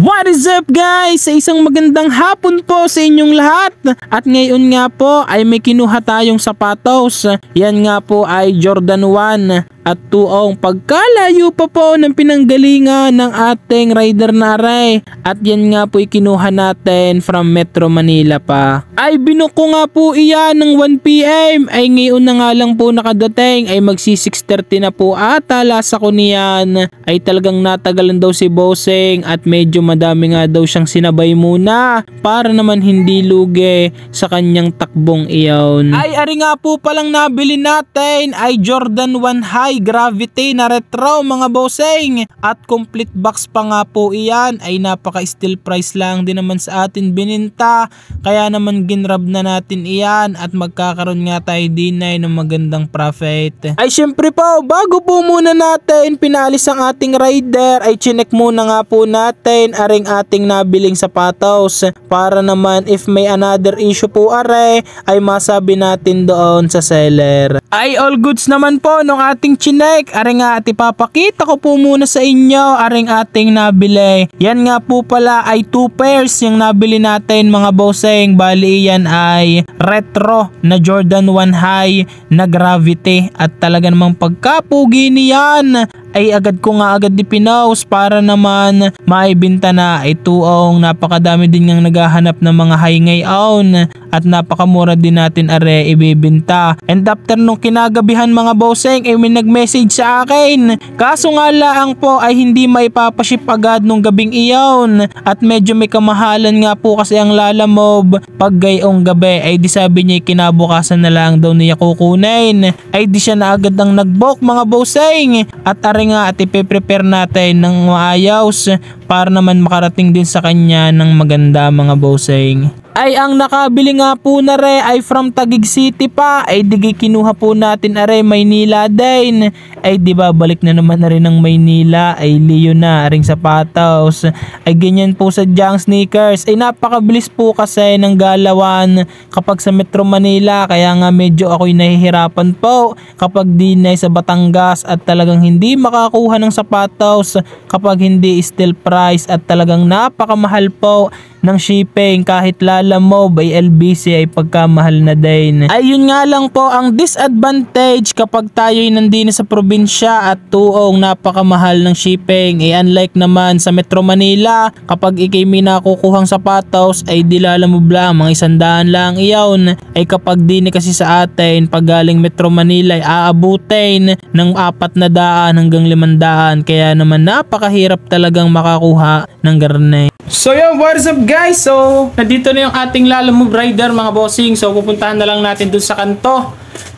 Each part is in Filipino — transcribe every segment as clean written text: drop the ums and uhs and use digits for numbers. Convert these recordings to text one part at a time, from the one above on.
What is up guys? Sa isang magandang hapon po sa inyong lahat. At ngayon nga po ay may kinuha tayong sapatos. Yan nga po ay Jordan 1 at 2 pagkalayo pa po ng pinanggalingan ng ating rider na aray. At yan nga po kinuha natin from Metro Manila pa. Ay binuko nga po iyan ng 1 PM. Ay ngayon na nga lang po nakadating ay magsi 6:30 na po ata lasa ko niyan. Ay talagang natagalan daw si Bossing at medyo madami nga daw siyang sinabay muna para naman hindi lugi sa kanyang takbong iyon. Ay ari nga po palang nabili natin ay Jordan 1 High Gravity na retro mga bossing at complete box pa nga po iyan. Ay napaka still price lang din naman sa atin bininta kaya naman ginrab na natin iyan at magkakaroon nga tayo din ay ng magandang profit. Ay syempre po bago po muna natin pinalis ang ating rider ay chinek muna nga po natin aring ating nabiling sapatos para naman if may another issue po are ay masabi natin doon sa seller. Ay all goods naman po nung ating chinek. Aring nga at ipapakita ko po muna sa inyo aring ating nabili. Yan nga po pala ay 2 pairs yung nabili natin mga bossing. Bali yan ay retro na Jordan 1 High na Gravity at talaga namang pagkapugi niyan ay agad ko nga agad dipinost para naman maibenta na. Ito ang napakadami din ngang naghahanap ng mga high ngayon at napakamura din natin are ibibenta. And after nung kinagabihan mga bossing ay may nag-message sa akin. Kaso nga lang po ay hindi maipapaship agad nung gabing iyon at medyo may kamahalan nga po kasi ang Lalamove pag gayong gabi ay di sabi niya kinabukasan na lang daw niya kukunin. Ay di siya na agad ang nag-book mga bossing at are nga at ipe-prepare natin ng maayos para naman makarating din sa kanya ng maganda mga bossing. Ay ang nakabili nga po na re ay from Taguig City pa ay digi kinuha po natin are Maynila din. Ay di ba balik na naman na rin ng Maynila ay Leo na aring sapatos. Ay ganyan po sa Jang Sneakers ay napakabilis po kasi ng galawan kapag sa Metro Manila kaya nga medyo ako'y nahihirapan po kapag di na sa Batangas at talagang hindi makakuha ng sapatos kapag hindi still price at talagang napakamahal po ng shipping kahit Lalamove ay LBC ay pagkamahal na din. Ayun nga lang po ang disadvantage kapag tayo'y nandito sa probinsya at tuong napakamahal ng shipping ay unlike naman sa Metro Manila kapag ikay may nakukuhang sapatos ay di Lalamove lang mga 100 lang iyon ay kapag di kasi sa atin pag galing Metro Manila ay aabutin ng 400 hanggang 500 kaya naman napakahirap talagang makakuha ng garne. So yo, what is up guys? So, nandito na yung ating Lalamove rider mga bossing. So, pupuntahan na lang natin dun sa kanto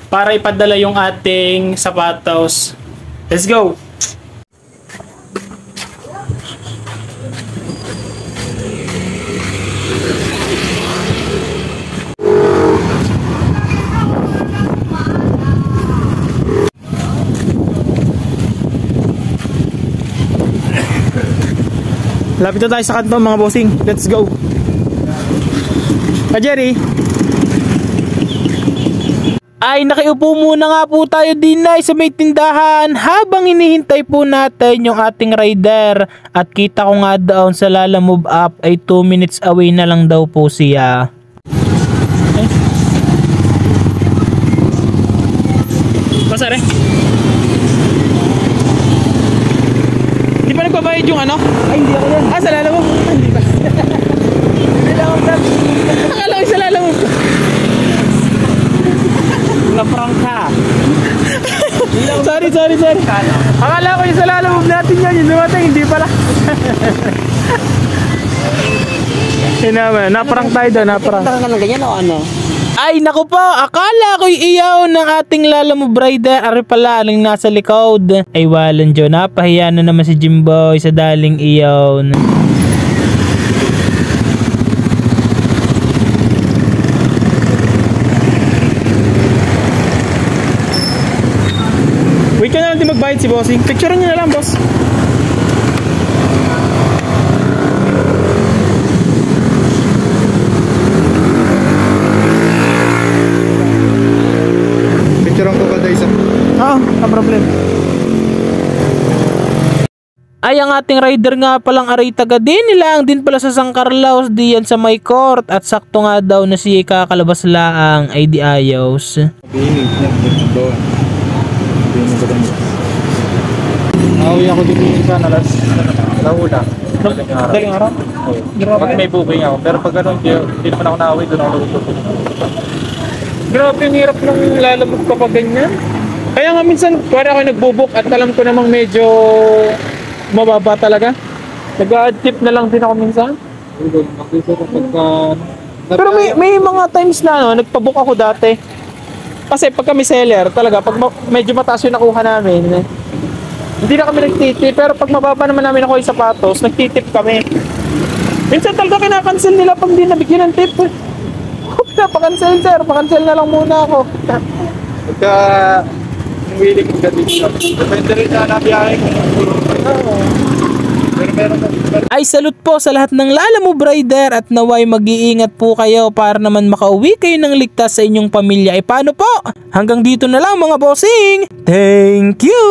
para ipadala yung ating sapatos. Let's go! Lapit na tayo sa kanto mga bossing. Let's go. Jerry. Ay nakiupo muna nga po tayo din ay sa may tindahan habang hinihintay po natin yung ating rider. At kita ko nga doon sa Lalamove app ay 2 minutes away na lang daw po siya. Pasare. Di pa nagbabayad yung ano? Ay hindi ako yan. Ah sa Lalamove? Hindi pa. Hindi lang ako vlog. Akala ko sa Lalamove. Na-prank ka. Sorry. Akala ko yung sa Lalamove natin yan. Yung dumating hindi pala. Naman, na-prank tayo doon. Na-prank. Taka ka ng ganyan o ano? Ay naku po, akala ko'y iyaw ng ating Lalamove rider. Ari pala, aling nasa likod. Ay walang Diyo, napahiya na naman si Jimboy sa daling iyaw. Wait ka na lang din magbayad si bossing. Picturean niyo na lang boss. Picturean ko ba daw isa? Oo, no problem. Ay ang ating rider nga palang aray taga din nilang din pala sa San Carlos diyan sa may court at sakto nga daw na si kakalabas laang ay di ayos. Binig niya doon. Binig ko doon. Nauwi ako dito minsan alas alauna. Daling araw? Oo. Pag may booking ako. Pero pag ganun, hindi naman ako nauwi doon ako tutulog. Grabe yung hirap nang lalamog ka pa ganyan. Kaya nga minsan para ako nagbo-book at alam ko namang medyo mababa talaga. Nag-a-tip na lang din ako minsan. Pero may mga times na nagpa-book ako dati. Kasi pag kami seller talaga, pag medyo mataas yung nakuha namin, hindi na kami nagtitip. Pero pag mababa naman namin ako yung sapatos, nagtitip kami. Minsan talaga kinakancel nila pag di nabigyan ng tip. Pa-cancel sir, pa-cancel na lang muna ako. Pagka willing kong gating, depende rin na nabiyahe ko. Pero meron Ay salute po sa lahat ng Lalamove rider at naway mag-iingat po kayo para naman makauwi kayo ng ligtas sa inyong pamilya. Paano po? Hanggang dito na lang mga bossing. Thank you!